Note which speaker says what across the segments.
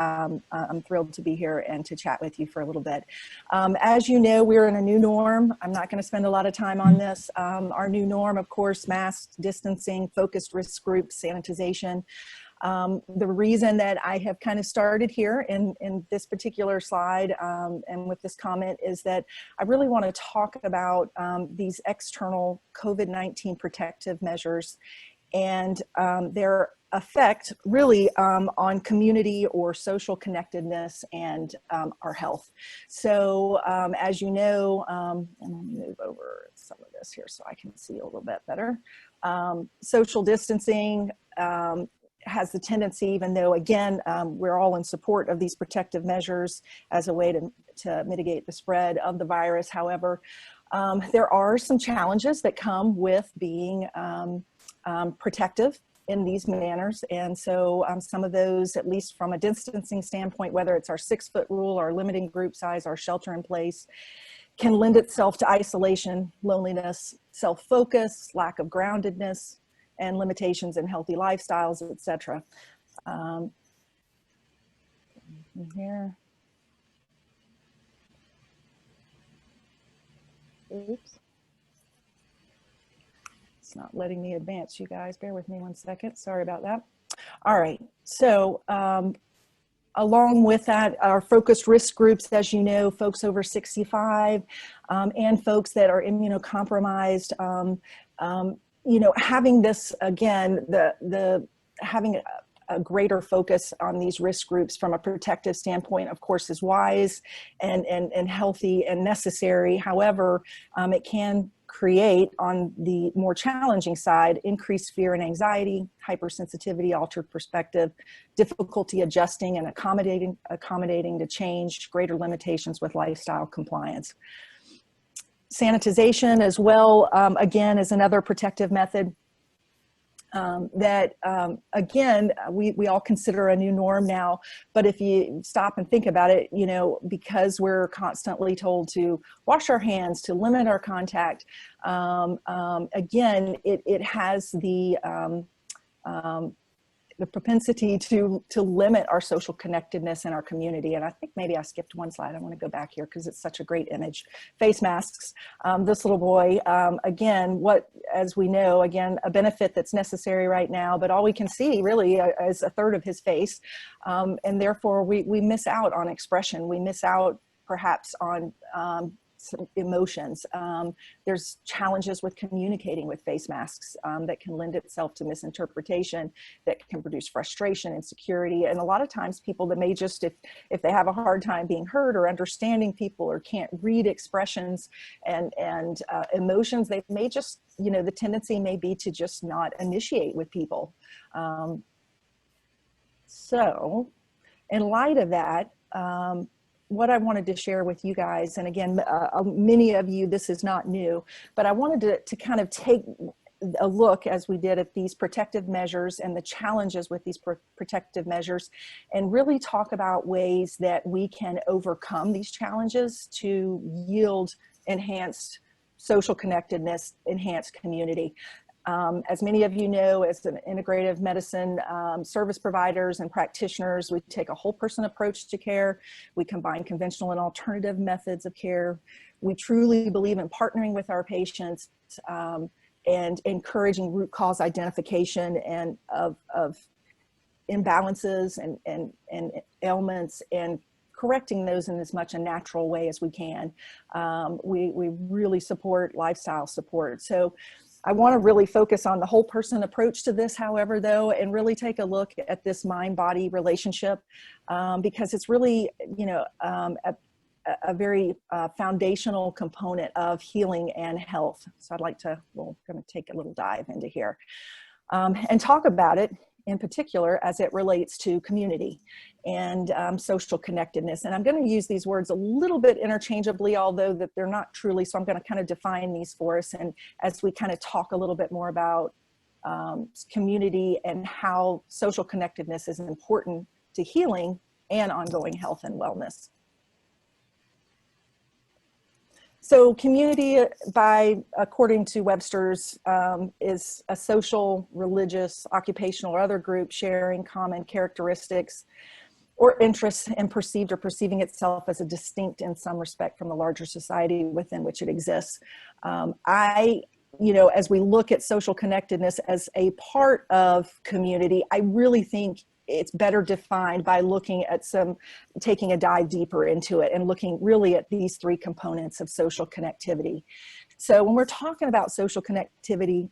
Speaker 1: I'm thrilled to be here and to chat with you for a little bit. As you know, we're in a new norm. I'm not going to spend a lot of time on this. Our new norm, of course, mask distancing, focused risk groups, sanitization. The reason that I have kind of started here in this particular slide and with this comment is that I really want to talk about these external COVID-19 protective measures and their effect really on community or social connectedness and our health. So as you know, I'm going to move over some of this here so I can see a little bit better. Social distancing has the tendency, even though again, we're all in support of these protective measures as a way to mitigate the spread of the virus. However, there are some challenges that come with being protective in these manners. And so some of those, at least from a distancing standpoint, whether it's our 6-foot rule, our limiting group size, our shelter in place, can lend itself to isolation, loneliness, self-focus, lack of groundedness, and limitations in healthy lifestyles, etc. Here. Oops. It's not letting me advance, you guys. Bear with me one second. Sorry about that. All right. So along with that, our focused risk groups, as you know, folks over 65 and folks that are immunocompromised, you know, having this, again, having a greater focus on these risk groups from a protective standpoint, of course, is wise and healthy and necessary. However, it can create, on the more challenging side, increased fear and anxiety, hypersensitivity, altered perspective, difficulty adjusting and accommodating to change, greater limitations with lifestyle compliance. Sanitization as well, again, is another protective method that, again, we all consider a new norm now. But if you stop and think about it, you know, because we're constantly told to wash our hands, to limit our contact, again, it has the propensity to limit our social connectedness in our community. And I think maybe I skipped one slide. I want to go back here because it's such a great image. Face masks. This little boy, again, as we know, again, a benefit that's necessary right now, but all we can see really is a third of his face. And therefore we miss out on expression. We miss out perhaps on some emotions. There's challenges with communicating with face masks that can lend itself to misinterpretation, that can produce frustration, insecurity. And a lot of times people that may just, if they have a hard time being heard or understanding people or can't read expressions and emotions, they may just, you know, the tendency may be to just not initiate with people. So in light of that, what I wanted to share with you guys, and again, many of you, this is not new, but I wanted to kind of take a look, as we did, at these protective measures and the challenges with these protective measures, and really talk about ways that we can overcome these challenges to yield enhanced social connectedness, enhanced community. As many of you know, as an integrative medicine service providers and practitioners, we take a whole person approach to care. We combine conventional and alternative methods of care. We truly believe in partnering with our patients and encouraging root cause identification and of imbalances and ailments, and correcting those in as much a natural way as we can. We really support lifestyle support. So I want to really focus on the whole person approach to this, however, though, and really take a look at this mind-body relationship because it's really, you know, a very foundational component of healing and health. So I'd like to, we're going to take a little dive into here and talk about it in particular as it relates to community and social connectedness. And I'm going to use these words a little bit interchangeably, although that they're not truly. So I'm going to kind of define these for us. And as we kind of talk a little bit more about community and how social connectedness is important to healing and ongoing health and wellness. So community, according to Webster's, is a social, religious, occupational, or other group sharing common characteristics or interests and perceived or perceiving itself as a distinct in some respect from the larger society within which it exists. As we look at social connectedness as a part of community, I really think it's better defined by looking at taking a dive deeper into it and looking really at these three components of social connectivity. So when we're talking about social connectivity,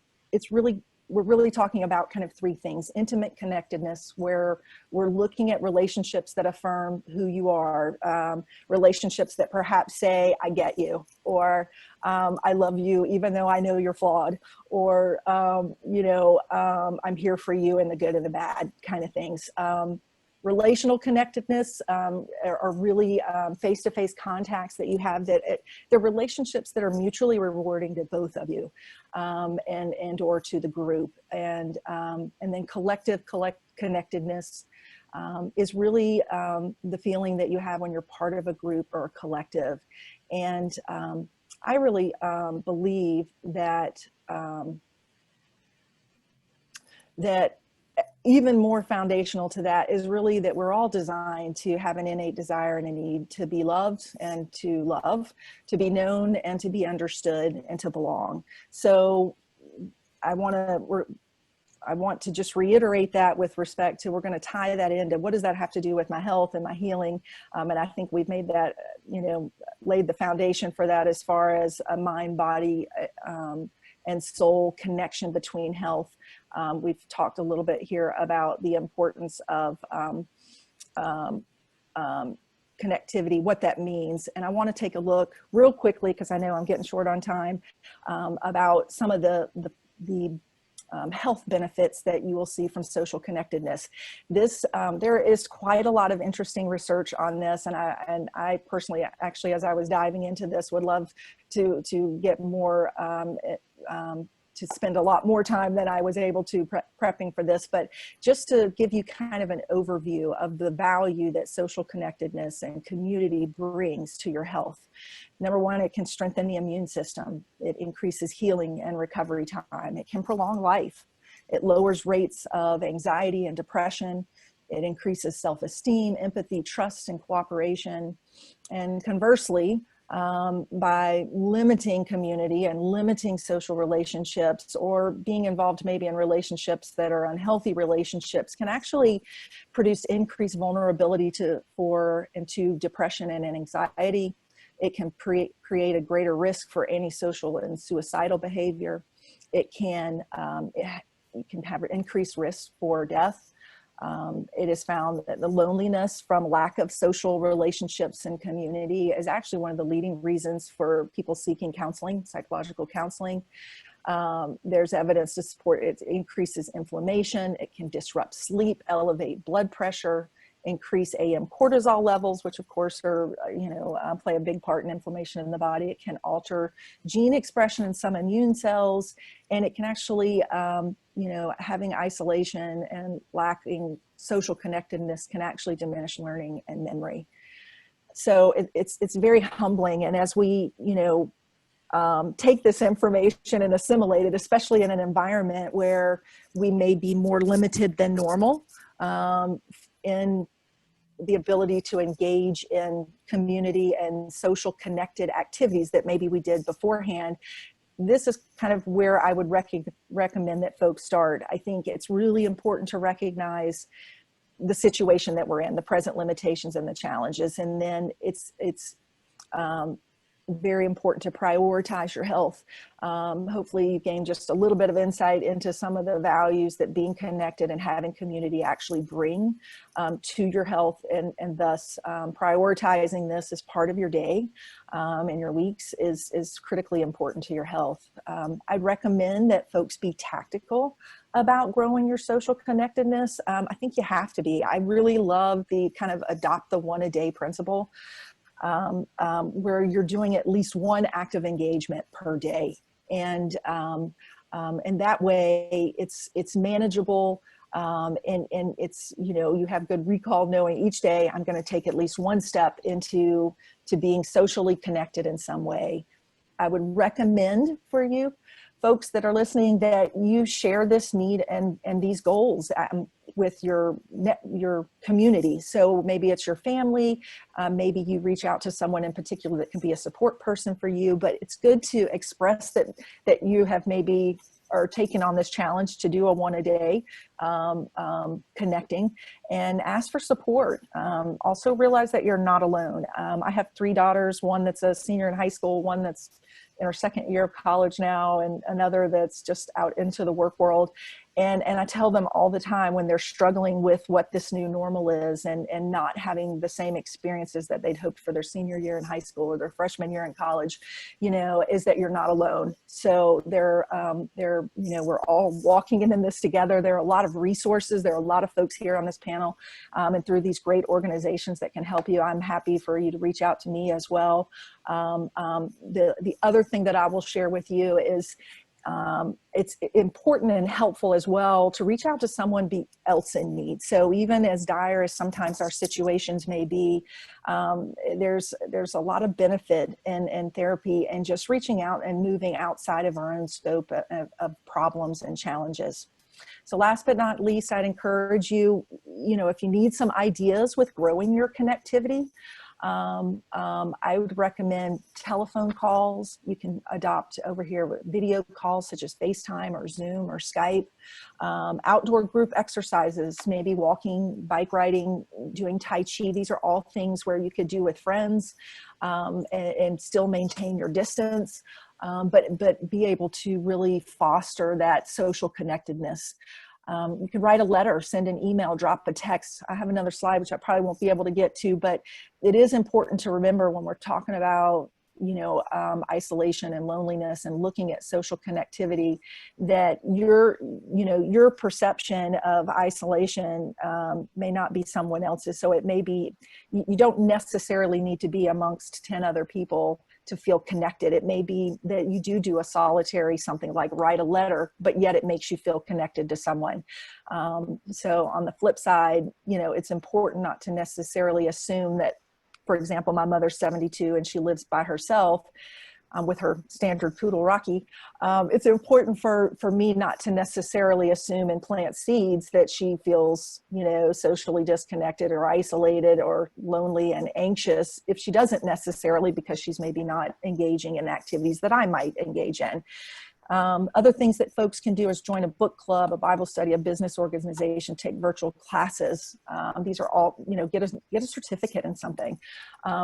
Speaker 1: we're really talking about kind of three things: intimate connectedness, where we're looking at relationships that affirm who you are, relationships that perhaps say, I get you, or I love you even though I know you're flawed, or, I'm here for you in the good and the bad kind of things. Relational connectedness are really face-to-face contacts that you have they're relationships that are mutually rewarding to both of you and or to the group. And then collective connectedness is really the feeling that you have when you're part of a group or a collective. And I really believe that that even more foundational to that is really that we're all designed to have an innate desire and a need to be loved and to love, to be known and to be understood and to belong. So I want to just reiterate that with respect to, we're going to tie that into what does that have to do with my health and my healing. And I think we've made that, laid the foundation for that as far as a mind, body, and soul connection between health. We've talked a little bit here about the importance of connectivity, what that means. And I want to take a look real quickly, because I know I'm getting short on time, about some of the health benefits that you will see from social connectedness. There is quite a lot of interesting research on this, and I personally, actually, as I was diving into this, would love to get more, to spend a lot more time than I was able to prepping for this, but just to give you kind of an overview of the value that social connectedness and community brings to your health. Number one, it can strengthen the immune system. It increases healing and recovery time. It can prolong life. It lowers rates of anxiety and depression. It increases self-esteem, empathy, trust, and cooperation. And conversely, by limiting community and limiting social relationships, or being involved maybe in relationships that are unhealthy relationships, can actually produce increased vulnerability to depression and anxiety. It can create a greater risk for antisocial and suicidal behavior. It can have increased risk for death. It is found that the loneliness from lack of social relationships and community is actually one of the leading reasons for people seeking counseling, psychological counseling. There's evidence to support it increases inflammation. It can disrupt sleep, elevate blood pressure, increase AM cortisol levels, which of course are, play a big part in inflammation in the body. It can alter gene expression in some immune cells, and it can actually, having isolation and lacking social connectedness can actually diminish learning and memory. So it's very humbling. And as we, take this information and assimilate it, especially in an environment where we may be more limited than normal, in the ability to engage in community and social connected activities that maybe we did beforehand, this is kind of where I would recommend that folks start. I think it's really important to recognize the situation that we're in, the present limitations and the challenges. And then it's very important to prioritize your health. Hopefully you gain just a little bit of insight into some of the values that being connected and having community actually bring to your health, and thus prioritizing this as part of your day and your weeks is critically important to your health. I'd recommend that folks be tactical about growing your social connectedness. I think you have to be. I really love the kind of adopt the one a day principle. Where you're doing at least one active engagement per day. And that way it's manageable. And it's, you have good recall knowing each day I'm going to take at least one step into being socially connected in some way. I would recommend for you folks that are listening that you share this need and these goals with your community. So maybe it's your family, maybe you reach out to someone in particular that can be a support person for you, but it's good to express that you have maybe are taking on this challenge to do a 1 a day connecting, and ask for support. Also realize that you're not alone. I have 3 daughters, one that's a senior in high school, one that's in her 2nd year of college now, and another that's just out into the work world. And I tell them all the time when they're struggling with what this new normal is and not having the same experiences that they'd hoped for their senior year in high school or their freshman year in college, you know, is that you're not alone. So they're, you know, we're all walking in this together. There are a lot of resources. There are a lot of folks here on this panel and through these great organizations that can help you. I'm happy for you to reach out to me as well. The other thing that I will share with you is it's important and helpful as well to reach out to someone else in need. So even as dire as sometimes our situations may be, there's a lot of benefit in therapy and just reaching out and moving outside of our own scope of problems and challenges. So last but not least, I'd encourage you, you know, if you need some ideas with growing your connectivity, I would recommend telephone calls. You can adopt over here video calls such as FaceTime or Zoom or Skype. Outdoor group exercises, maybe walking, bike riding, doing Tai Chi. These are all things where you could do with friends and still maintain your distance, but be able to really foster that social connectedness. You can write a letter, send an email, drop a text. I have another slide, which I probably won't be able to get to, but it is important to remember when we're talking about, you know, isolation and loneliness and looking at social connectivity, that your perception of isolation may not be someone else's. So it may be, you don't necessarily need to be amongst 10 other people to feel connected. It may be that you do a solitary something like write a letter, but yet it makes you feel connected to someone. So on the flip side, you know, it's important not to necessarily assume that, for example, my mother's 72 and she lives by herself with her standard poodle Rocky. It's important for me not to necessarily assume and plant seeds that she feels, you know, socially disconnected or isolated or lonely and anxious if she doesn't necessarily, because she's maybe not engaging in activities that I might engage in. Other things that folks can do is join a book club, a Bible study, a business organization, take virtual classes. These are all, you know, get a certificate in something.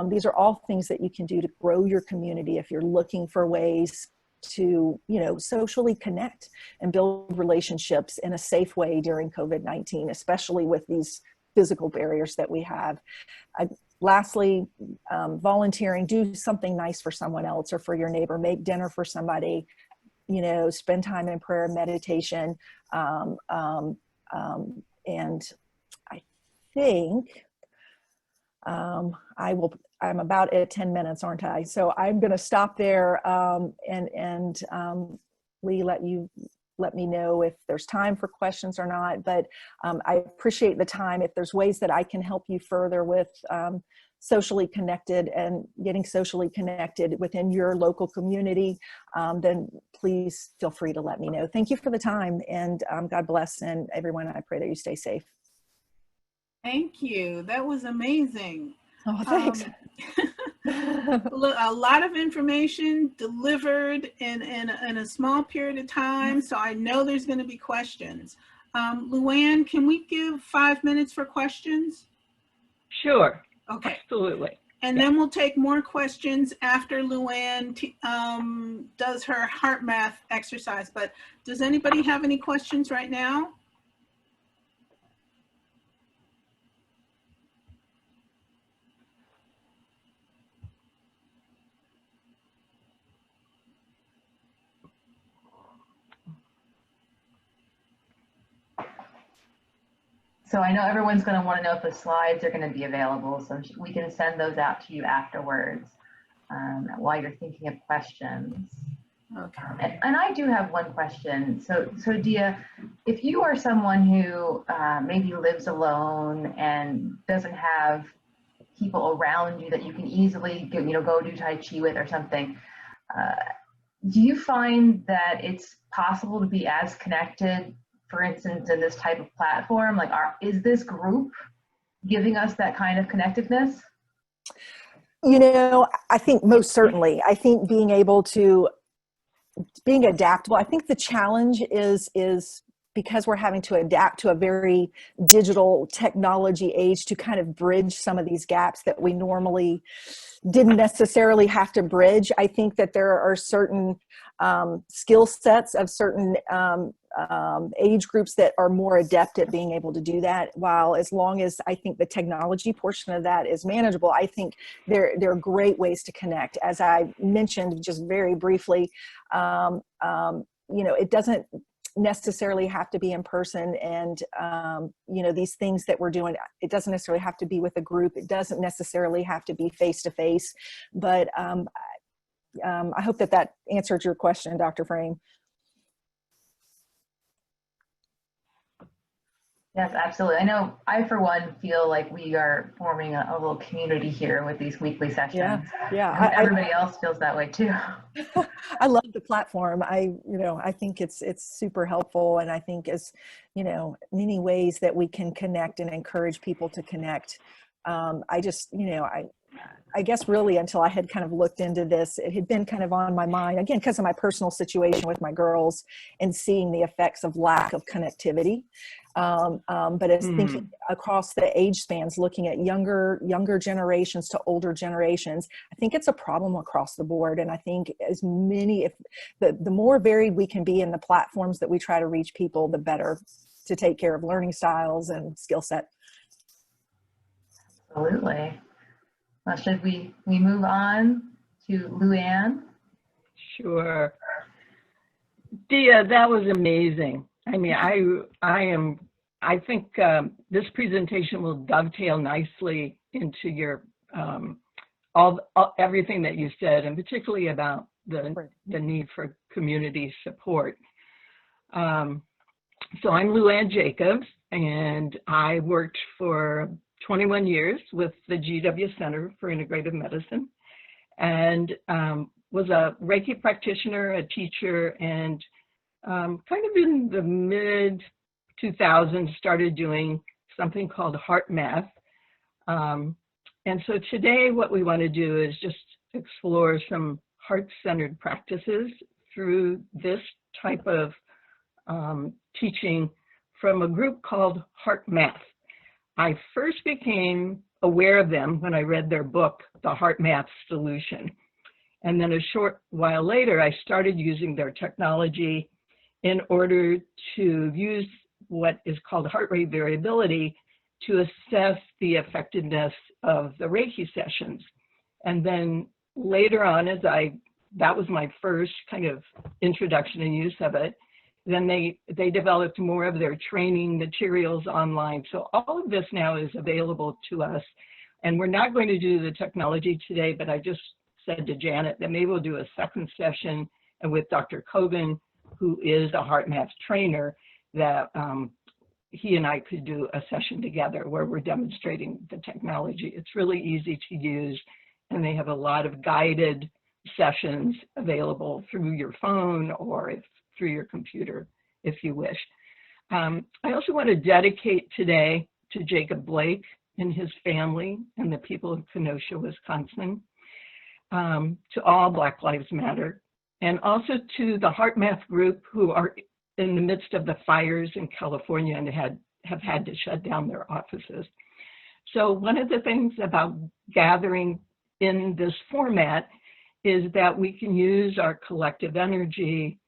Speaker 1: These are all things that you can do to grow your community if you're looking for ways to, you know, socially connect and build relationships in a safe way during COVID-19, especially with these physical barriers that we have. Lastly, volunteering, do something nice for someone else or for your neighbor, make dinner for somebody, you know, spend time in prayer and meditation. And I think I'm about at 10 minutes, aren't I? So I'm going to stop there and Lee, let me know if there's time for questions or not, but I appreciate the time. If there's ways that I can help you further with socially connected and getting socially connected within your local community, then please feel free to let me know. Thank you for the time, and God bless, and everyone, I pray that you stay safe.
Speaker 2: Thank you. That was amazing.
Speaker 1: Oh, thanks.
Speaker 2: A lot of information delivered in a small period of time, so I know there's going to be questions. Luann, can we give 5 minutes for questions?
Speaker 3: Sure.
Speaker 2: Okay.
Speaker 3: Absolutely.
Speaker 2: And then we'll take more questions after Luann does her HeartMath exercise. But does anybody have any questions right now?
Speaker 4: So I know everyone's going to want to know if the slides are going to be available, so we can send those out to you afterwards while you're thinking of questions. Okay. And I do have one question. So Dea, if you are someone who maybe lives alone and doesn't have people around you that you can easily go do Tai Chi with or something, do you find that it's possible to be as connected, for instance, in this type of platform? Like, is this group giving us that kind of connectedness?
Speaker 1: You know, I think most certainly. I think being adaptable. I think the challenge is because we're having to adapt to a very digital technology age to kind of bridge some of these gaps that we normally didn't necessarily have to bridge. I think that there are certain skill sets of certain age groups that are more adept at being able to do that. While as long as I think the technology portion of that is manageable, I think there are great ways to connect. As I mentioned just very briefly, you know, it doesn't necessarily have to be in person, and you know, these things that we're doing, it doesn't necessarily have to be with a group, it doesn't necessarily have to be face to face, but I hope that answered your question, Dr. Frame.
Speaker 4: Yes, absolutely. I know I, for one, feel like we are forming a little community here with these weekly sessions.
Speaker 1: Yeah.
Speaker 4: Everybody else feels that way too.
Speaker 1: I love the platform. I think it's super helpful. And I think as, you know, many ways that we can connect and encourage people to connect. I just, you know, I guess really until I had kind of looked into this, it had been kind of on my mind, again, because of my personal situation with my girls and seeing the effects of lack of connectivity. But as thinking across the age spans, looking at younger generations to older generations, I think it's a problem across the board. And I think as many, if the more varied we can be in the platforms that we try to reach people, the better to take care of learning styles and skill set.
Speaker 4: Absolutely. Well, should we move on to Luann?
Speaker 3: Sure. Dea, that was amazing. I mean, I think this presentation will dovetail nicely into your everything that you said, and particularly about the need for community support. So I'm Luanne Jacobs, and I worked for 21 years with the GW Center for Integrative Medicine, and was a Reiki practitioner, a teacher, and kind of in the mid 2000s started doing something called HeartMath. And so today what we want to do is just explore some heart-centered practices through this type of teaching from a group called HeartMath. I first became aware of them when I read their book, The HeartMath Solution. And then a short while later, I started using their technology in order to use what is called heart rate variability to assess the effectiveness of the Reiki sessions. And then later on, that was my first kind of introduction and use of it. Then they developed more of their training materials online. So all of this now is available to us. And we're not going to do the technology today, but I just said to Janet that maybe we'll do a second session, and with Dr. Kogan, who is a HeartMath trainer, that he and I could do a session together where we're demonstrating the technology. It's really easy to use, and they have a lot of guided sessions available through your phone or through your computer, if you wish. I also want to dedicate today to Jacob Blake and his family and the people of Kenosha, Wisconsin, to all Black Lives Matter, and also to the HeartMath group who are in the midst of the fires in California and have had to shut down their offices. So one of the things about gathering in this format is that we can use our collective energy.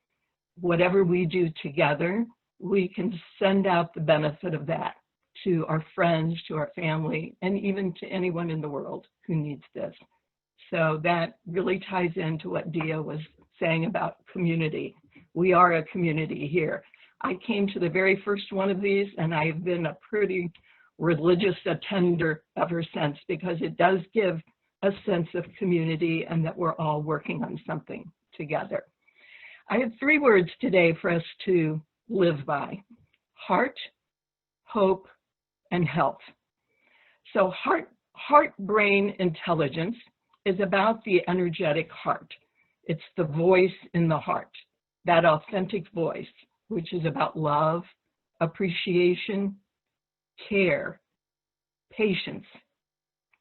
Speaker 3: Whatever we do together, we can send out the benefit of that to our friends, to our family, and even to anyone in the world who needs this. So that really ties into what Dea was saying about community. We are a community here. I came to the very first one of these, and I've been a pretty religious attender ever since, because it does give a sense of community and that we're all working on something together. I have 3 words today for us to live by: heart, hope, and health. So heart-brain intelligence is about the energetic heart. It's the voice in the heart, that authentic voice, which is about love, appreciation, care, patience,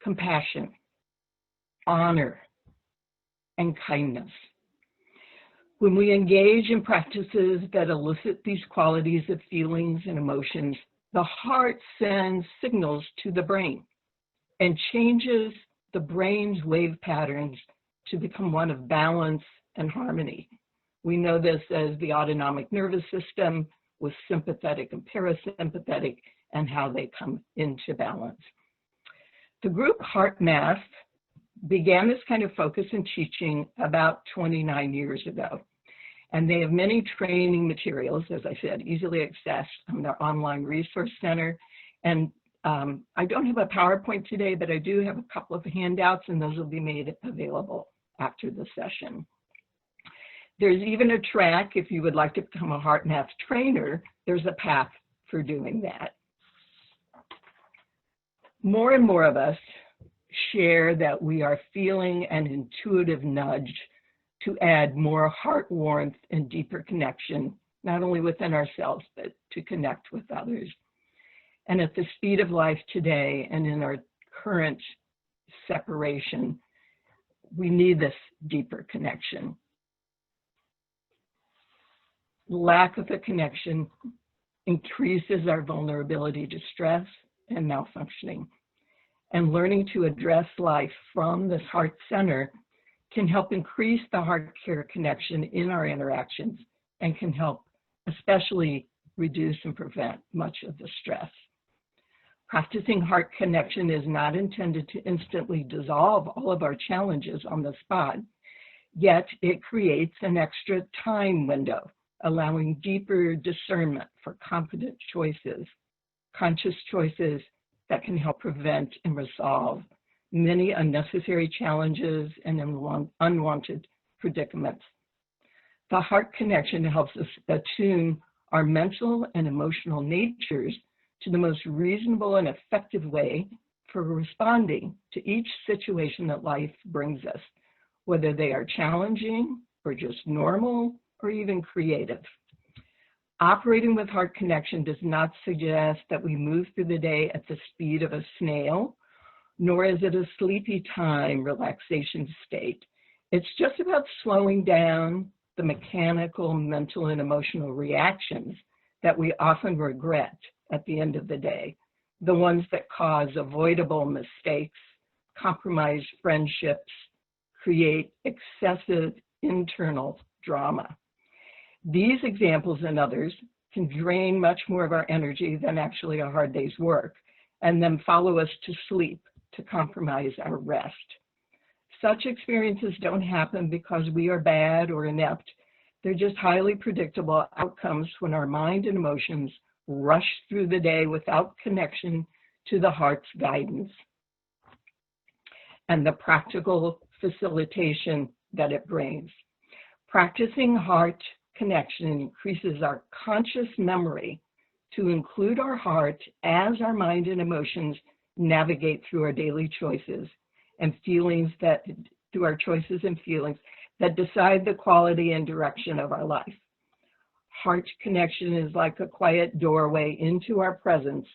Speaker 3: compassion, honor, and kindness. When we engage in practices that elicit these qualities of feelings and emotions, the heart sends signals to the brain and changes the brain's wave patterns to become one of balance and harmony. We know this as the autonomic nervous system with sympathetic and parasympathetic and how they come into balance. The group HeartMath began this kind of focus and teaching about 29 years ago. And they have many training materials, as I said, easily accessed from their online resource center. And I don't have a PowerPoint today, but I do have a couple of handouts, and those will be made available after the session. There's even a track, if you would like to become a HeartMath trainer, there's a path for doing that. More and more of us share that we are feeling an intuitive nudge to add more heart warmth and deeper connection, not only within ourselves, but to connect with others. And at the speed of life today and in our current separation, we need this deeper connection. Lack of a connection increases our vulnerability to stress and malfunctioning. And learning to address life from this heart center can help increase the heart care connection in our interactions and can help especially reduce and prevent much of the stress. Practicing heart connection is not intended to instantly dissolve all of our challenges on the spot, yet it creates an extra time window, allowing deeper discernment for confident choices, conscious choices that can help prevent and resolve many unnecessary challenges and unwanted predicaments. The heart connection helps us attune our mental and emotional natures to the most reasonable and effective way for responding to each situation that life brings us, whether they are challenging or just normal or even creative. Operating with heart connection does not suggest that we move through the day at the speed of a snail, nor is it a sleepy time relaxation state. It's just about slowing down the mechanical, mental, and emotional reactions that we often regret at the end of the day, the ones that cause avoidable mistakes, compromise friendships, create excessive internal drama. These examples and others can drain much more of our energy than actually a hard day's work, and then follow us to sleep to compromise our rest. Such experiences don't happen because we are bad or inept. They're just highly predictable outcomes when our mind and emotions rush through the day without connection to the heart's guidance and the practical facilitation that it brings. Practicing heart connection increases our conscious memory to include our heart as our mind and emotions navigate through our daily choices and feelings that decide the quality and direction of our life. Heart connection is like a quiet doorway into our presence,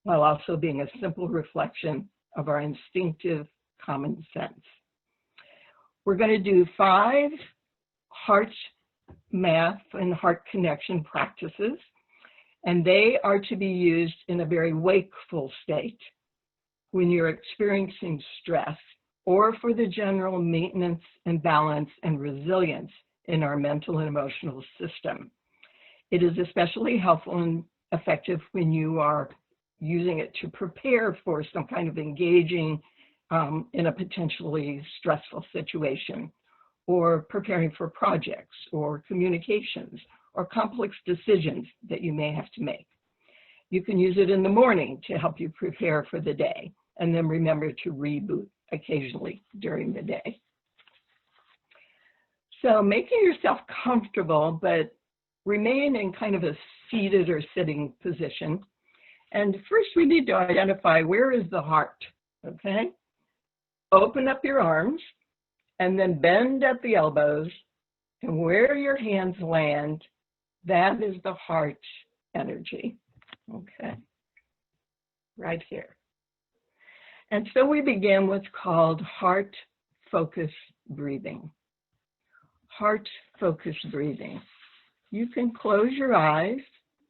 Speaker 3: while also being a simple reflection of our instinctive common sense. We're going to do 5 HeartMath and heart connection practices, and they are to be used in a very wakeful state when you're experiencing stress, or for the general maintenance and balance and resilience in our mental and emotional system. It is especially helpful and effective when you are using it to prepare for some kind of engaging in a potentially stressful situation, or preparing for projects or communications or complex decisions that you may have to make. You can use it in the morning to help you prepare for the day, and then remember to reboot occasionally during the day. So making yourself comfortable, but remain in kind of a seated or sitting position. And first we need to identify, where is the heart, okay? Open up your arms and then bend at the elbows, and where your hands land, that is the heart energy. Okay, right here. And so we begin what's called heart focus breathing. Heart focus breathing. You can close your eyes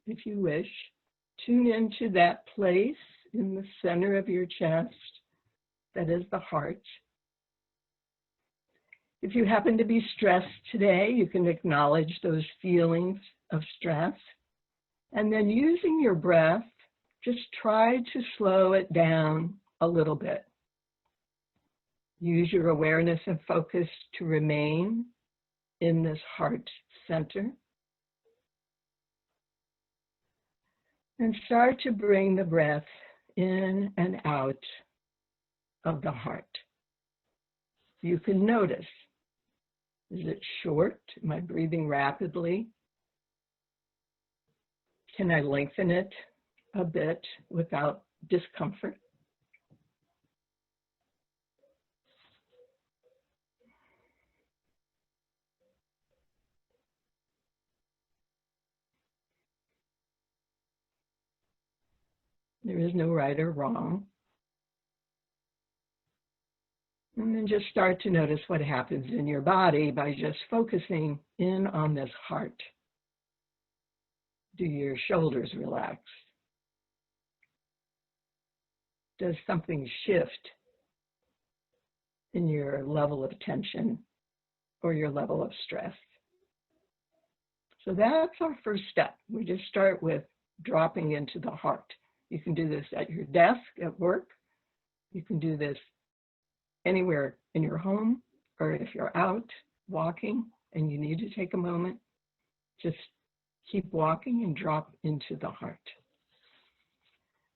Speaker 3: if you wish. Tune into that place in the center of your chest that is the heart. If you happen to be stressed today, you can acknowledge those feelings of stress. And then using your breath, just try to slow it down a little bit. Use your awareness and focus to remain in this heart center. And start to bring the breath in and out of the heart. You can notice, is it short? Am I breathing rapidly? Can I lengthen it a bit without discomfort? There is no right or wrong. And then just start to notice what happens in your body by just focusing in on this heart. Do your shoulders relax? Does something shift in your level of tension or your level of stress? So that's our first step. We just start with dropping into the heart. You can do this at your desk, at work. You can do this anywhere in your home, or if you're out walking and you need to take a moment, just keep walking and drop into the heart.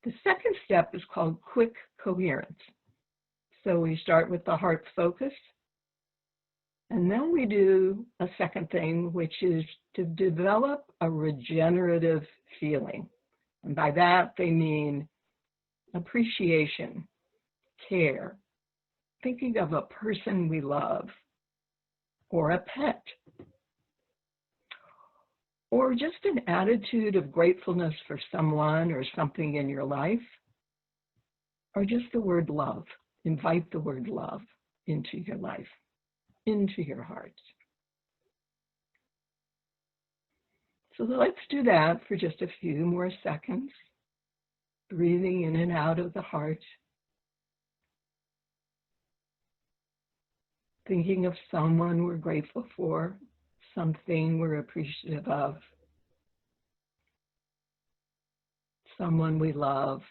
Speaker 3: The second step is called quick coherence. So we start with the heart focus, and then we do a second thing, which is to develop a regenerative feeling. And by that, they mean appreciation, care, thinking of a person we love, or a pet, or just an attitude of gratefulness for someone or something in your life, or just the word love. Invite the word love into your life, into your heart. So let's do that for just a few more seconds, breathing in and out of the heart, thinking of someone we're grateful for, something we're appreciative of, someone we love.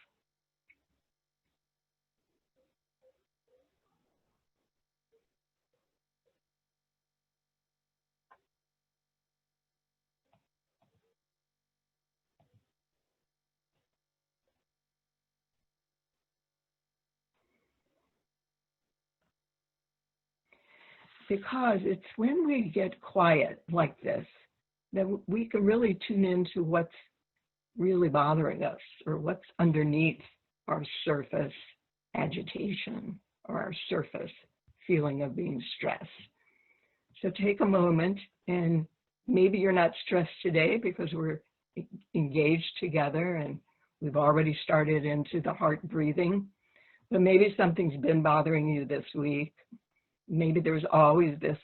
Speaker 3: Because it's when we get quiet like this that we can really tune into what's really bothering us or what's underneath our surface agitation or our surface feeling of being stressed. So take a moment, and maybe you're not stressed today because we're engaged together and we've already started into the heart breathing, but maybe something's been bothering you this week. Maybe there's always this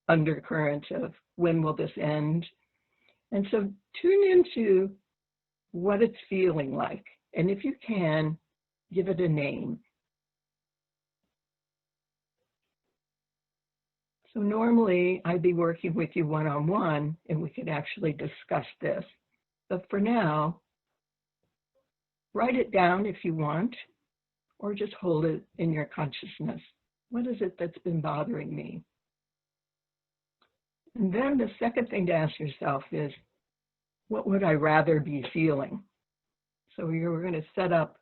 Speaker 3: undercurrent of when will this end? And so tune into what it's feeling like. And if you can, give it a name. So normally I'd be working with you one-on-one and we could actually discuss this. But for now, write it down if you want, or just hold it in your consciousness. What is it that's been bothering me? And then the second thing to ask yourself is, what would I rather be feeling? So you're going to set up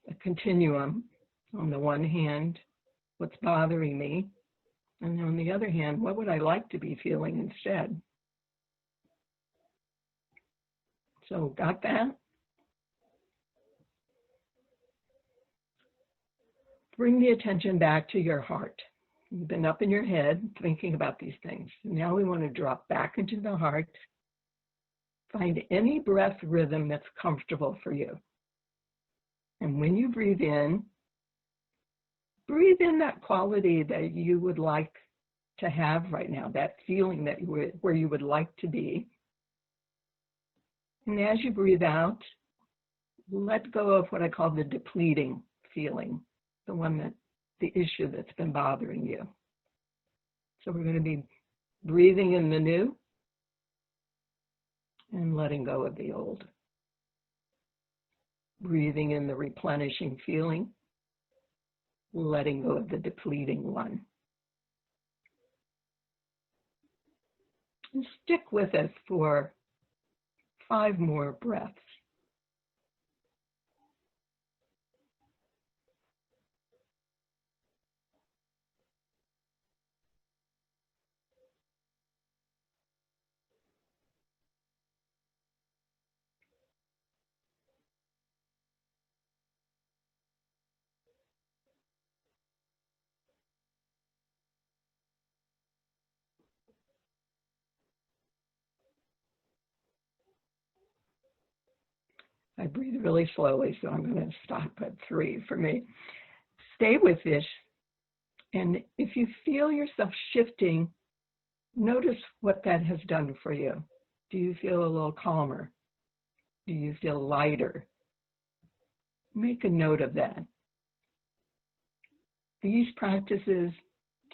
Speaker 3: a continuum. On the one hand, what's bothering me? And on the other hand, what would I like to be feeling instead? So got that? Bring the attention back to your heart. You've been up in your head thinking about these things. Now we want to drop back into the heart. Find any breath rhythm that's comfortable for you. And when you breathe in that quality that you would like to have right now, that feeling that where you would like to be. And as you breathe out, let go of what I call the depleting feeling, the issue that's been bothering you. So we're going to be breathing in the new and letting go of the old. Breathing in the replenishing feeling, letting go of the depleting one. And stick with it for 5 more breaths. I breathe really slowly, so I'm going to stop at 3 for me. Stay with this, and if you feel yourself shifting, notice what that has done for you. Do you feel a little calmer? Do you feel lighter? Make a note of that. These practices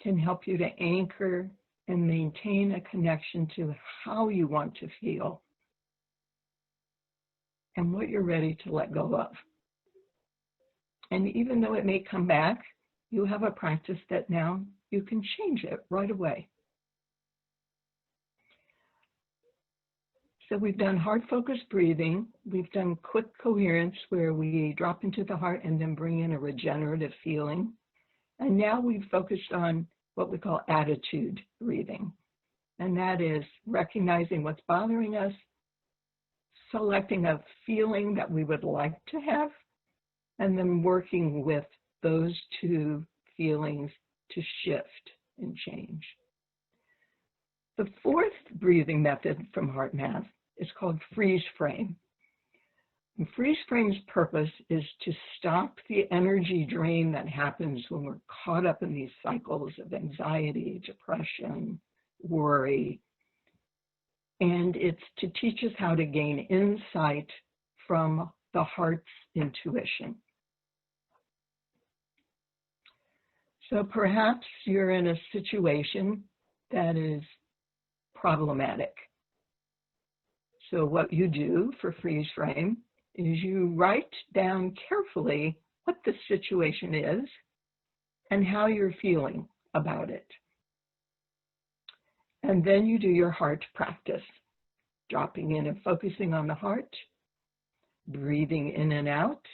Speaker 3: can help you to anchor and maintain a connection to how you want to feel and what you're ready to let go of. And even though it may come back, you have a practice that now you can change it right away. So we've done heart-focused breathing. We've done quick coherence, where we drop into the heart and then bring in a regenerative feeling. And now we've focused on what we call attitude breathing. And that is recognizing what's bothering us, selecting a feeling that we would like to have, and then working with those 2 feelings to shift and change. The 4th breathing method from HeartMath is called freeze frame. And freeze frame's purpose is to stop the energy drain that happens when we're caught up in these cycles of anxiety, depression, worry. And it's to teach us how to gain insight from the heart's intuition. So perhaps you're in a situation that is problematic. So what you do for freeze frame is you write down carefully what the situation is and how you're feeling about it. And then you do your heart practice, dropping in and focusing on the heart, breathing in and out,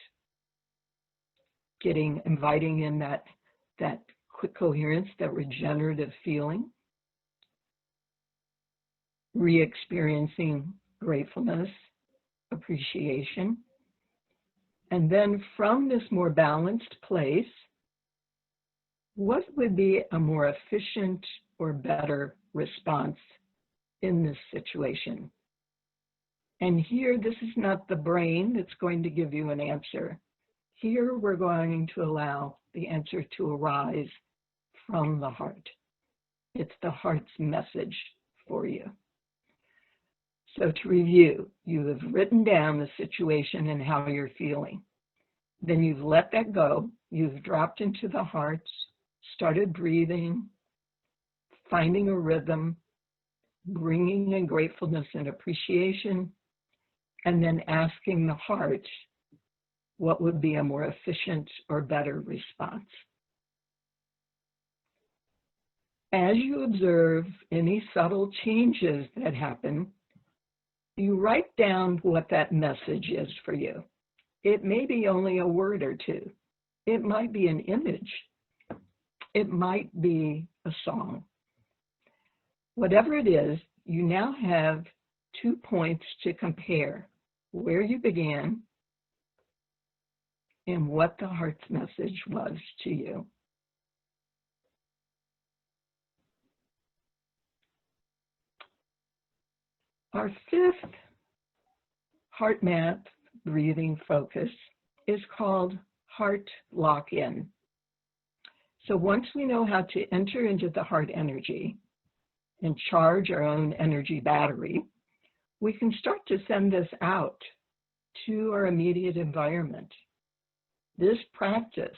Speaker 3: inviting in that quick coherence, that regenerative feeling, re-experiencing gratefulness, appreciation. And then from this more balanced place, what would be a more efficient or better response in this situation? And here, this is not the brain that's going to give you an answer. Here, we're going to allow the answer to arise from the heart. It's the heart's message for you. So to review, you have written down the situation and how you're feeling. Then you've let that go. You've dropped into the heart, started breathing, finding a rhythm, bringing in gratefulness and appreciation, and then asking the heart what would be a more efficient or better response. As you observe any subtle changes that happen, you write down what that message is for you. It may be only a word or 2. It might be an image. It might be a song. Whatever it is, you now have 2 points to compare: where you began and what the heart's message was to you. Our fifth HeartMath breathing focus is called Heart Lock-In. So once we know how to enter into the heart energy and charge our own energy battery, we can start to send this out to our immediate environment. This practice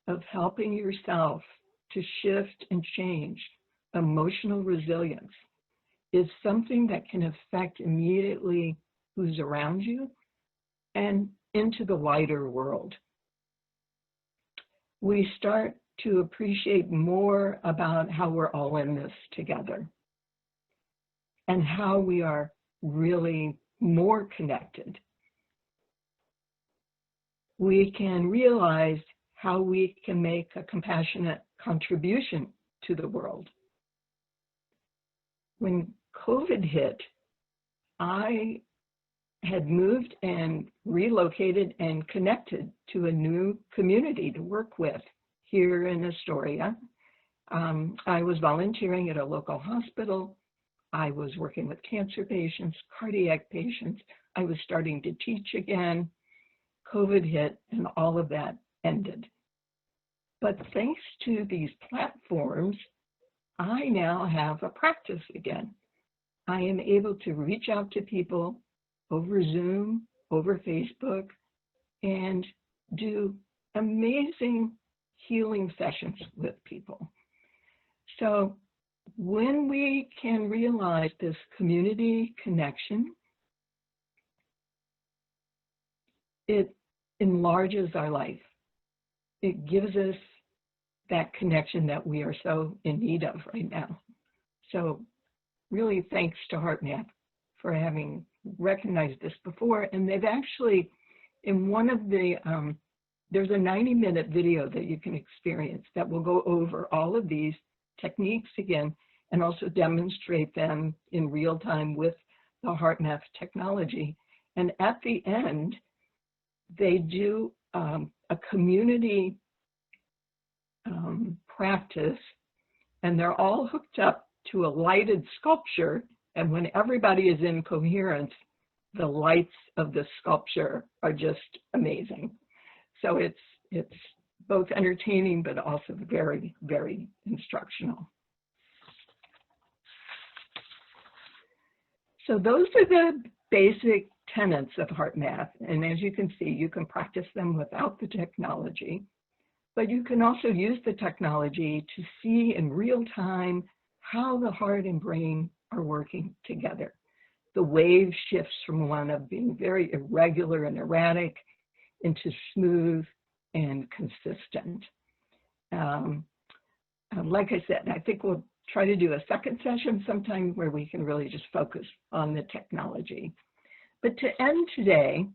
Speaker 3: of helping yourself to shift and change emotional resilience is something that can affect immediately who's around you and into the wider world. We start to appreciate more about how we're all in this together and how we are really more connected. We can realize how we can make a compassionate contribution to the world. When COVID hit, I had moved and relocated and connected to a new community to work with here in Astoria. I was volunteering at a local hospital. I was working with cancer patients, cardiac patients. I was starting to teach again. COVID hit and all of that ended. But thanks to these platforms, I now have a practice again. I am able to reach out to people over Zoom, over Facebook, and do amazing healing sessions with people. So when we can realize this community connection, it enlarges our life. It gives us that connection that we are so in need of right now. So really thanks to HeartMath for having recognized this before. And they've actually, in one of the, there's a 90-minute video that you can experience that will go over all of these techniques again and also demonstrate them in real time with the HeartMath technology. And at the end, they do a community practice, and they're all hooked up to a lighted sculpture. And when everybody is in coherence, the lights of the sculpture are just amazing. So it's both entertaining, but also very, very instructional. So those are the basic tenets of HeartMath. And as you can see, you can practice them without the technology, but you can also use the technology to see in real time how the heart and brain are working together. The wave shifts from one of being very irregular and erratic into smooth and consistent. Like I said, I think we'll try to do a second session sometime where we can really just focus on the technology. But to end today,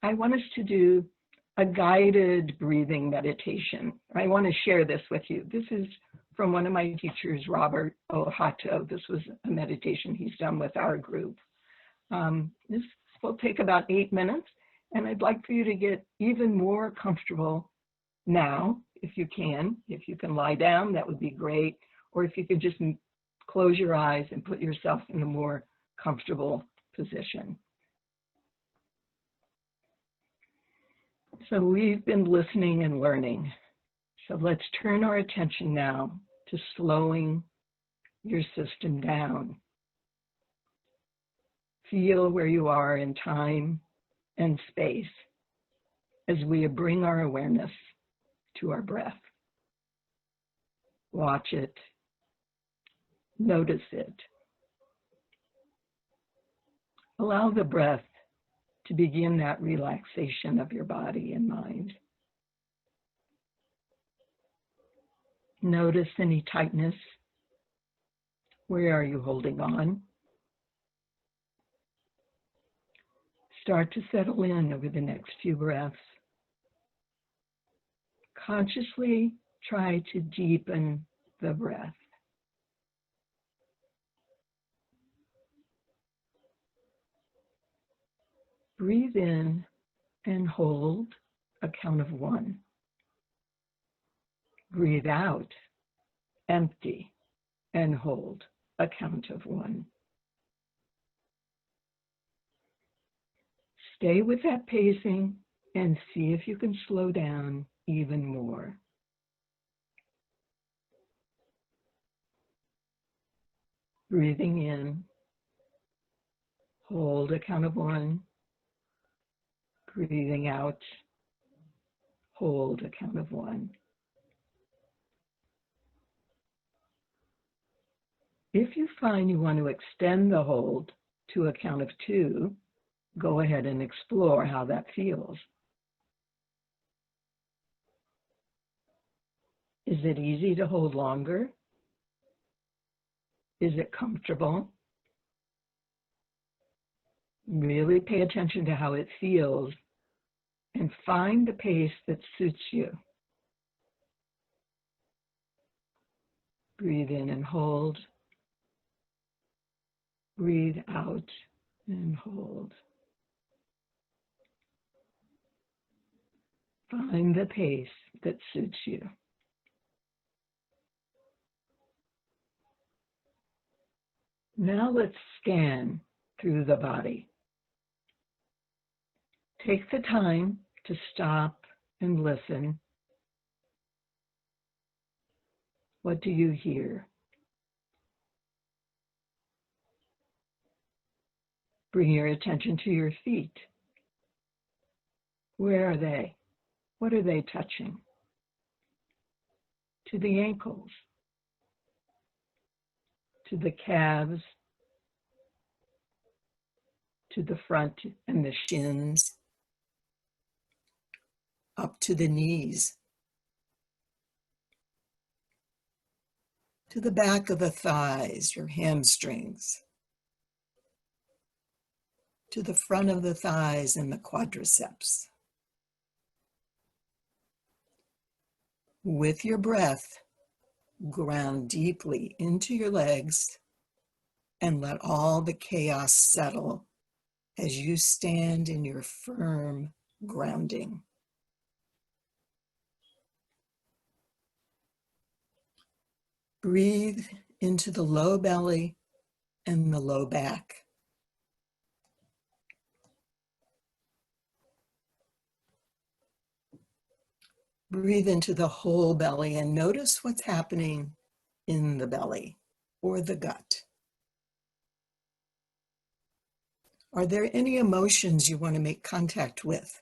Speaker 3: I want us to do a guided breathing meditation. I want to share this with you. This is from one of my teachers, Robert Ohato. This was a meditation he's done with our group. This will take about 8 minutes, and I'd like for you to get even more comfortable now, if you can. If you can lie down, that would be great. Or if you could just close your eyes and put yourself in a more comfortable position. So we've been listening and learning. So let's turn our attention now to slowing your system down. Feel where you are in time and space as we bring our awareness to our breath. Watch it. Notice it. Allow the breath to begin that relaxation of your body and mind. Notice any tightness. Where are you holding on? Start to settle in over the next few breaths. Consciously try to deepen the breath. Breathe in and hold a count of 1. Breathe out, empty, and hold a count of 1. Stay with that pacing and see if you can slow down even more. Breathing in, hold a count of 1. Breathing out, hold a count of 1. If you find you want to extend the hold to a count of 2, go ahead and explore how that feels. Is it easy to hold longer? Is it comfortable? Really pay attention to how it feels and find the pace that suits you. Breathe in and hold. Breathe out and hold. Find the pace that suits you. Now let's scan through the body. Take the time to stop and listen. What do you hear? Bring your attention to your feet. Where are they? What are they touching? To the ankles, to the calves, to the front and the shins, up to the knees, to the back of the thighs, your hamstrings, to the front of the thighs and the quadriceps. With your breath, ground deeply into your legs and let all the chaos settle as you stand in your firm grounding. Breathe into the low belly and the low back. Breathe into the whole belly and notice what's happening in the belly or the gut. Are there any emotions you want to make contact with?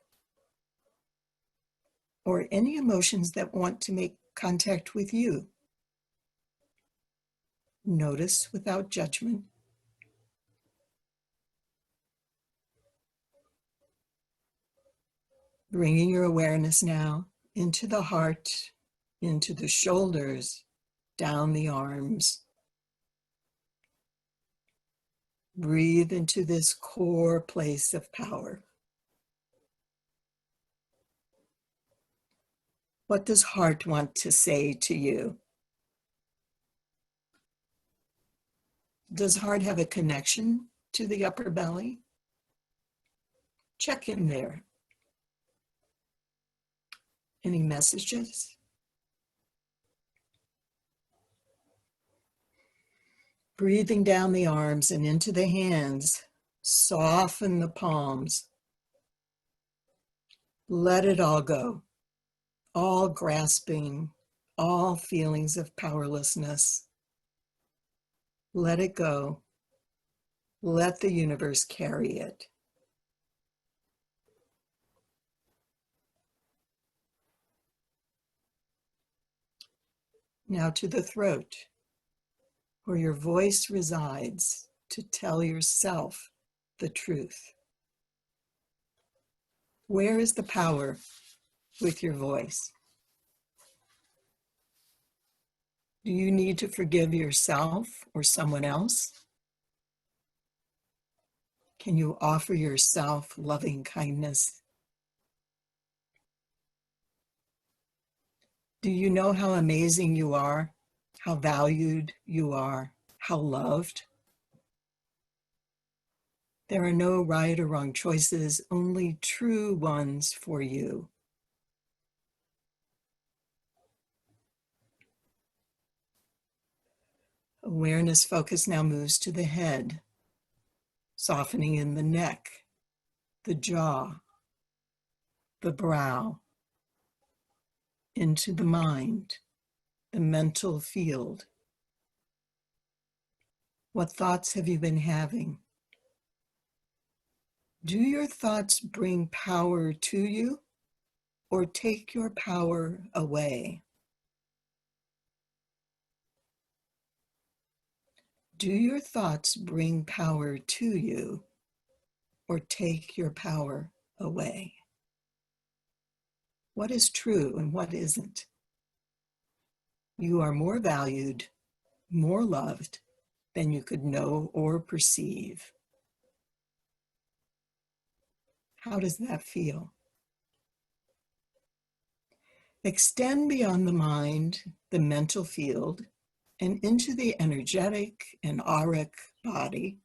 Speaker 3: Or any emotions that want to make contact with you? Notice without judgment. Bringing your awareness now into the heart, into the shoulders, down the arms. Breathe into this core place of power. What does heart want to say to you? Does heart have a connection to the upper belly? Check in there. Any messages? Breathing down the arms and into the hands, soften the palms. Let it all go. All grasping, all feelings of powerlessness. Let it go. Let the universe carry it. Now to the throat, where your voice resides to tell yourself the truth. Where is the power with your voice? Do you need to forgive yourself or someone else? Can you offer yourself loving kindness? Do you know how amazing you are, how valued you are, how loved? There are no right or wrong choices, only true ones for you. Awareness focus now moves to the head, softening in the neck,
Speaker 5: the jaw, the brow, into the mind, the mental field. What thoughts have you been having? Do your thoughts bring power to you or take your power away? Do your thoughts bring power to you or take your power away? What is true and what isn't? You are more valued, more loved than you could know or perceive. How does that feel? Extend beyond the mind, the mental field, and into the energetic and auric body,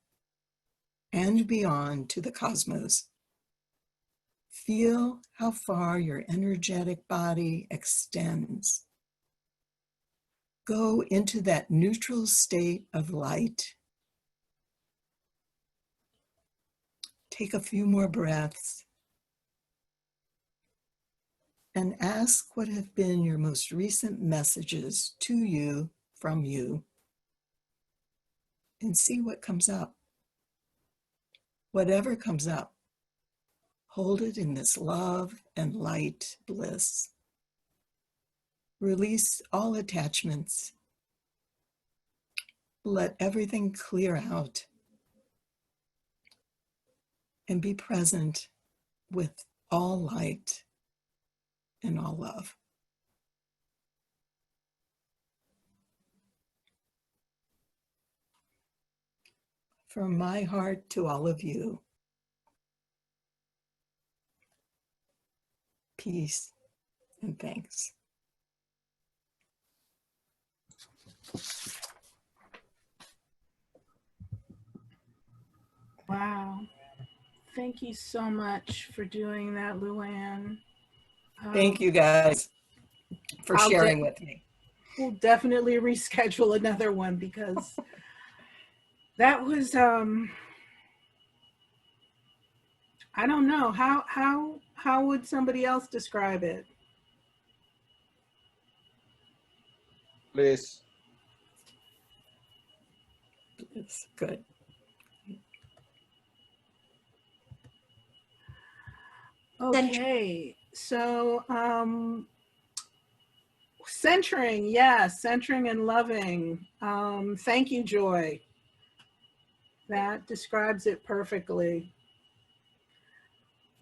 Speaker 5: and beyond to the cosmos. Feel how far your energetic body extends. Go into that neutral state of light. Take a few more breaths and ask what have been your most recent messages to you, from you, and see what comes up. Whatever comes up, hold it in this love and light bliss. Release all attachments. Let everything clear out and be present with all light and all love. From my heart to all of you, peace and thanks.
Speaker 2: Wow. Thank you so much for doing that, Luann.
Speaker 5: Thank you guys for sharing with me.
Speaker 2: We'll definitely reschedule another one because that was, I don't know, how would somebody else describe it?
Speaker 6: Please.
Speaker 5: It's good.
Speaker 2: Okay, so centering, yes, centering and loving. Thank you, Joy. That describes it perfectly.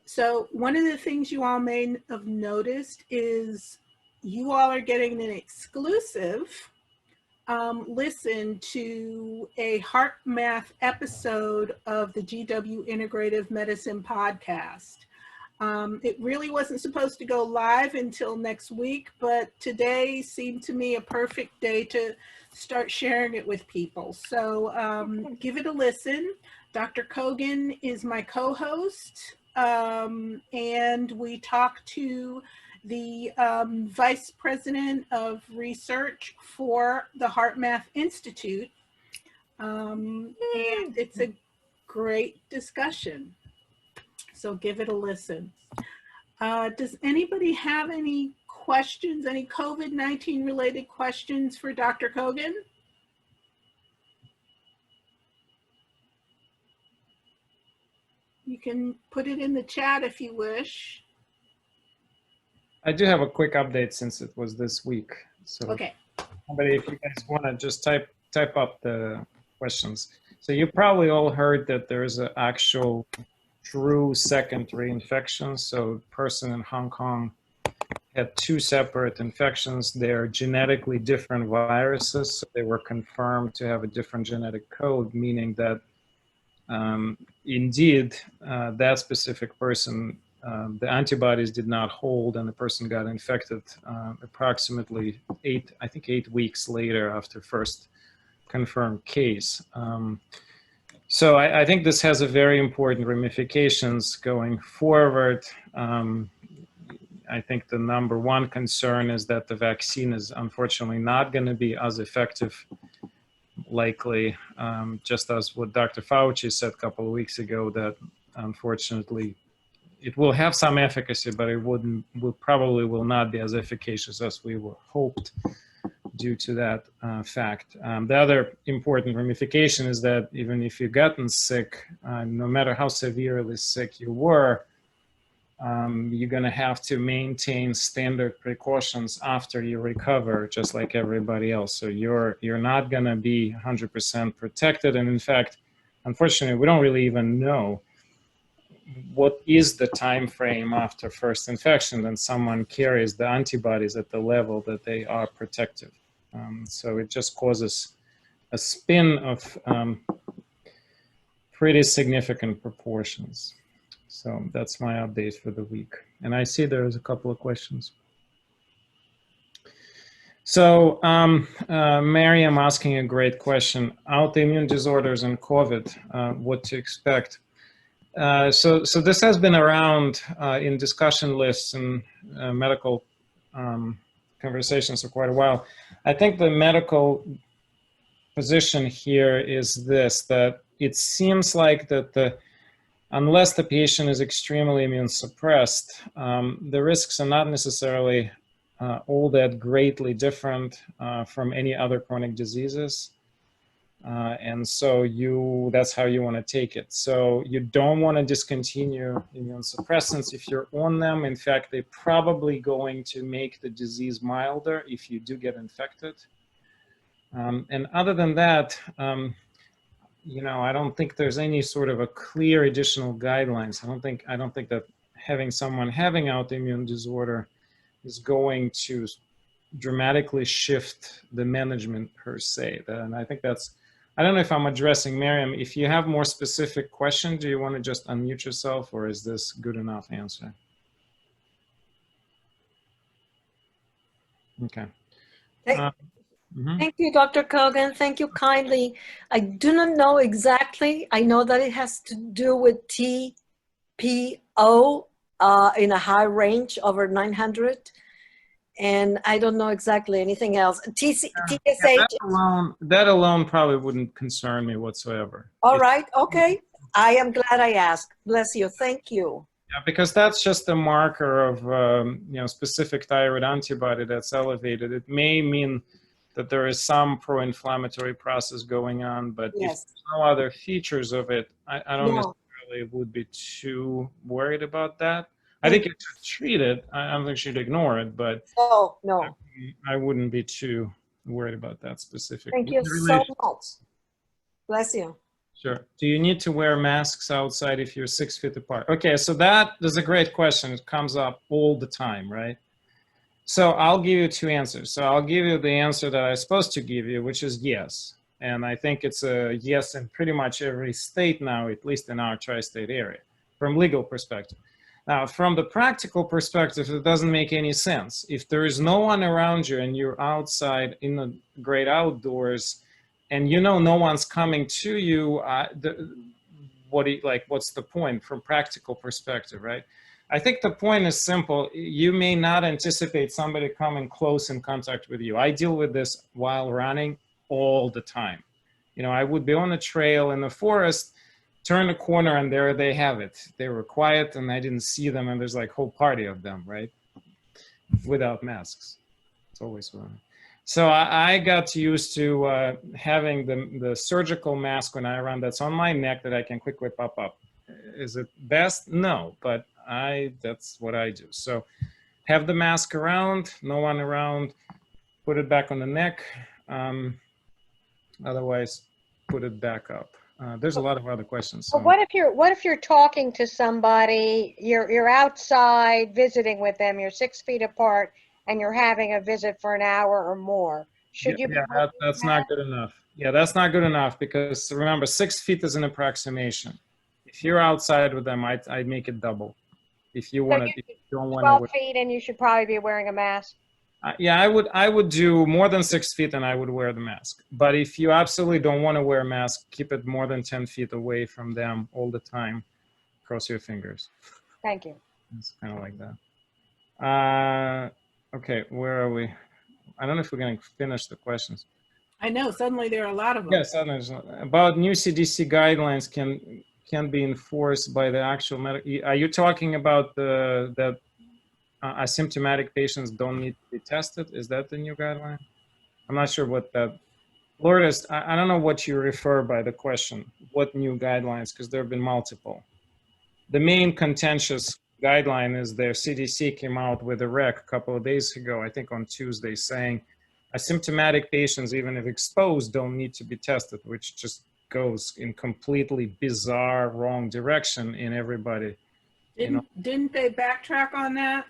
Speaker 2: So one of the things you all may have noticed is you all are getting an exclusive listen to a HeartMath episode of the GW Integrative Medicine podcast. It really wasn't supposed to go live until next week, but today seemed to me a perfect day to start sharing it with people. So give it a listen. Dr. Kogan is my co-host, and we talked to the Vice President of Research for the HeartMath Institute, and it's a great discussion. So give it a listen. Does anybody have any questions, any COVID-19 related questions for Dr. Kogan? You can put it in the chat if you wish.
Speaker 6: I do have a quick update since it was this week. So
Speaker 2: Okay.
Speaker 6: somebody, if you guys want to just type up the questions. So you probably all heard that there's an actual true second reinfection. So a person in Hong Kong had two separate infections. They're genetically different viruses. So they were confirmed to have a different genetic code, meaning that indeed that specific person, the antibodies did not hold and the person got infected approximately 8 weeks later after first confirmed case. So I think this has a very important ramifications going forward. I think the number one concern is that the vaccine is unfortunately not going to be as effective, likely, just as what Dr. Fauci said a couple of weeks ago, that unfortunately it will have some efficacy, but it probably will not be as efficacious as we were hoped due to that fact. The other important ramification is that even if you've gotten sick, no matter how severely sick you were, you're going to have to maintain standard precautions after you recover, just like everybody else. So you're not going to be 100% protected. And in fact, unfortunately, we don't really even know what is the time frame after first infection when someone carries the antibodies at the level that they are protective. So it just causes a spin of pretty significant proportions. So that's my update for the week. And I see there's a couple of questions. So Miriam asking a great question. Autoimmune disorders and COVID, what to expect? So this has been around in discussion lists and medical conversations for quite a while. I think the medical position here is this, that it seems like that unless the patient is extremely immune suppressed, the risks are not necessarily all that greatly different from any other chronic diseases. And so that's how you want to take it. So you don't want to discontinue immune suppressants if you're on them. In fact, they're probably going to make the disease milder if you do get infected. And other than that, I don't think there's any sort of a clear additional guidelines. I don't think that having someone having autoimmune disorder is going to dramatically shift the management per se. And I think I don't know if I'm addressing Miriam. If you have more specific question, do you want to just unmute yourself, or is this good enough answer? Okay.
Speaker 7: Thank you, Dr. Kogan. Thank you kindly. I do not know exactly. I know that it has to do with TPO in a high range over 900. And I don't know exactly anything else. TSH.
Speaker 6: That alone probably wouldn't concern me whatsoever.
Speaker 7: All right. Okay. I am glad I asked. Bless you. Thank you.
Speaker 6: Yeah, because that's just a marker of specific thyroid antibody that's elevated. It may mean that there is some pro-inflammatory process going on, but if there's no other features of it, I don't necessarily would be too worried about that. I think you should treat it. I don't think you should ignore it, but
Speaker 7: no.
Speaker 6: I wouldn't be too worried about that specifically.
Speaker 7: Thank you so much. Bless you.
Speaker 6: Sure. Do you need to wear masks outside if you're 6 feet apart? Okay, so that's a great question. It comes up all the time, right? So I'll give you two answers. So I'll give you the answer that I'm supposed to give you, which is yes. And I think it's a yes in pretty much every state now, at least in our tri-state area, from legal perspective. Now, from the practical perspective, it doesn't make any sense. If there is no one around you and you're outside in the great outdoors and no one's coming to you, what's the point from practical perspective, right? I think the point is simple. You may not anticipate somebody coming close in contact with you. I deal with this while running all the time. I would be on a trail in the forest, turn the corner, and there they have it. They were quiet and I didn't see them, and there's like a whole party of them, right? Without masks. It's always fun. So I got used to having the surgical mask when I run that's on my neck that I can quickly pop up. Is it best? No, but that's what I do. So have the mask around, no one around, put it back on the neck. Otherwise, put it back up. There's a lot of other questions. So.
Speaker 8: Well, what if you're talking to somebody, you're outside visiting with them, you're 6 feet apart, and you're having a visit for an hour or more? Should you?
Speaker 6: Yeah, that's not good enough. Yeah, that's not good enough because remember, 6 feet is an approximation. If you're outside with them, I'd make it double. If you want to, if you don't want
Speaker 8: 12 feet, and you should probably be wearing a mask.
Speaker 6: Yeah, I would do more than 6 feet and I would wear the mask. But if you absolutely don't want to wear a mask, keep it more than 10 feet away from them all the time. Cross your fingers.
Speaker 8: Thank you.
Speaker 6: It's kind of like that. Okay, where are we? I don't know if we're going to finish the questions.
Speaker 2: I know, suddenly there are a lot of them.
Speaker 6: Yes, about new CDC guidelines, can be enforced by the actual medical. Are you talking about that asymptomatic patients don't need to be tested? Is that the new guideline? I'm not sure what that. Lourdes, I don't know what you refer by the question. What new guidelines? Because there have been multiple. The main contentious guideline is their CDC came out with a rec a couple of days ago, I think on Tuesday, saying asymptomatic patients, even if exposed, don't need to be tested, which just goes in completely bizarre, wrong direction in everybody.
Speaker 2: Didn't they backtrack on that?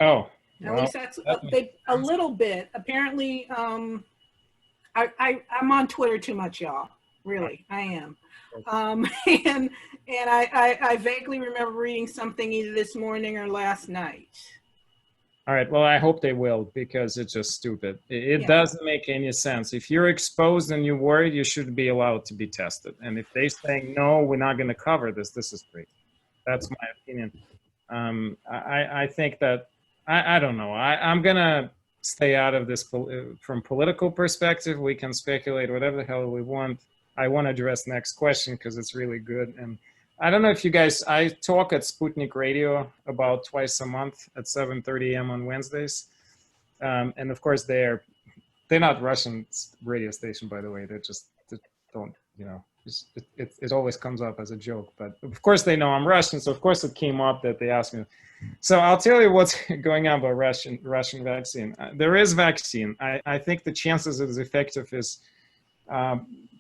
Speaker 6: Oh,
Speaker 2: At least that's a little bit. Apparently, I'm on Twitter too much, y'all. Really, I am. And I vaguely remember reading something either this morning or last night.
Speaker 6: All right, well, I hope they will, because it's just stupid. It doesn't make any sense. If you're exposed and you're worried, you should be allowed to be tested. And if they say, no, we're not going to cover this, this is great. That's my opinion. I think that, I don't know. I'm going to stay out of this from political perspective. We can speculate whatever the hell we want. I want to address next question because it's really good. And I don't know if you guys, I talk at Sputnik Radio about twice a month at 7:30 a.m. on Wednesdays. And of course, they're not Russian radio station, by the way. They don't, it always comes up as a joke. But of course, they know I'm Russian. So of course, it came up that they asked me. So I'll tell you what's going on about Russian vaccine. There is vaccine. I think the chances it is effective is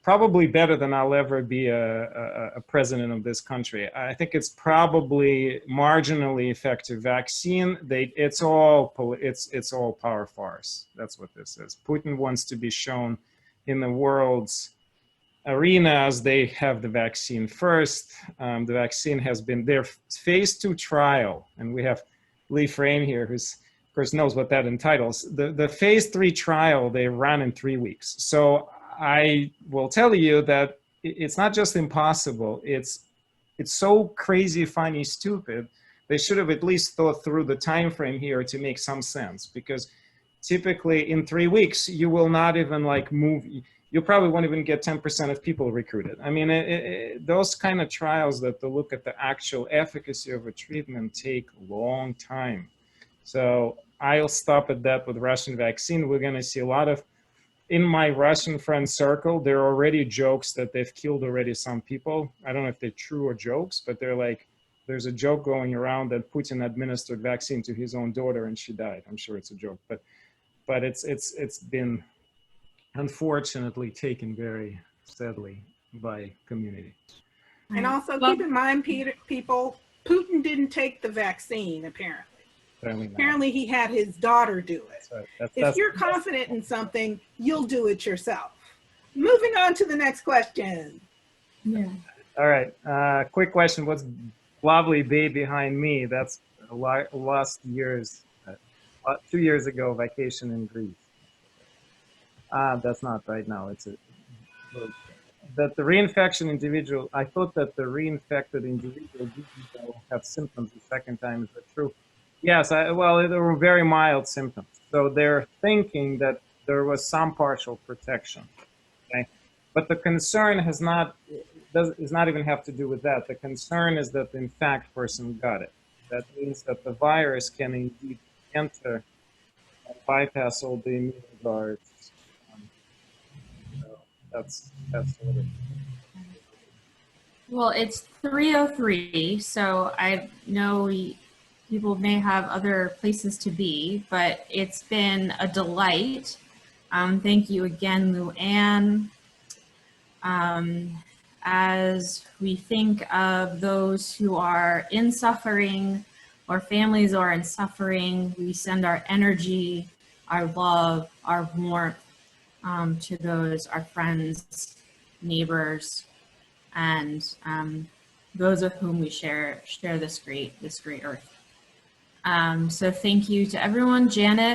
Speaker 6: probably better than I'll ever be a president of this country. I think it's probably marginally effective vaccine. It's all power farce. That's what this is. Putin wants to be shown in the world's arena as they have the vaccine first. The vaccine has been their phase 2 trial, and we have Lee Frame here, who's of course knows what that entitles. The phase 3 trial they ran in 3 weeks. So I will tell you that it's not just impossible, it's so crazy, funny, stupid. They should have at least thought through the time frame here to make some sense, because typically in 3 weeks, you will not even move, you probably won't even get 10% of people recruited. I mean, those kind of trials that to look at the actual efficacy of a treatment take a long time. So I'll stop at that with Russian vaccine. We're gonna see a lot of, in my Russian friend circle, there are already jokes that they've killed already some people. I don't know if they're true or jokes, but they're like, there's a joke going around that Putin administered vaccine to his own daughter and she died. I'm sure it's a joke, but it's been unfortunately taken very sadly by community.
Speaker 2: And also keep in mind, people, Putin didn't take the vaccine, apparently. Apparently he had his daughter do it. Right. If you're confident in something, you'll do it yourself. Moving on to the next question.
Speaker 9: Yeah.
Speaker 6: All right. Quick question. What's lovely bay behind me? That's last year's, 2 years ago, vacation in Greece. That's not right now. It's that the reinfection individual, I thought that the reinfected individual didn't have symptoms the second time. Is that true? Yes, well, there were very mild symptoms. So they're thinking that there was some partial protection, okay? But the concern does not even have to do with that. The concern is that the infected person got it. That means that the virus can indeed enter and bypass all the immune guards. So that's what it is.
Speaker 9: Well, it's 3:03, so I know people may have other places to be, but it's been a delight. Thank you again, Luann. As we think of those who are in suffering or families who are in suffering, we send our energy, our love, our warmth to those, our friends, neighbors, and those with whom we share this great earth. So thank you to everyone. Janet,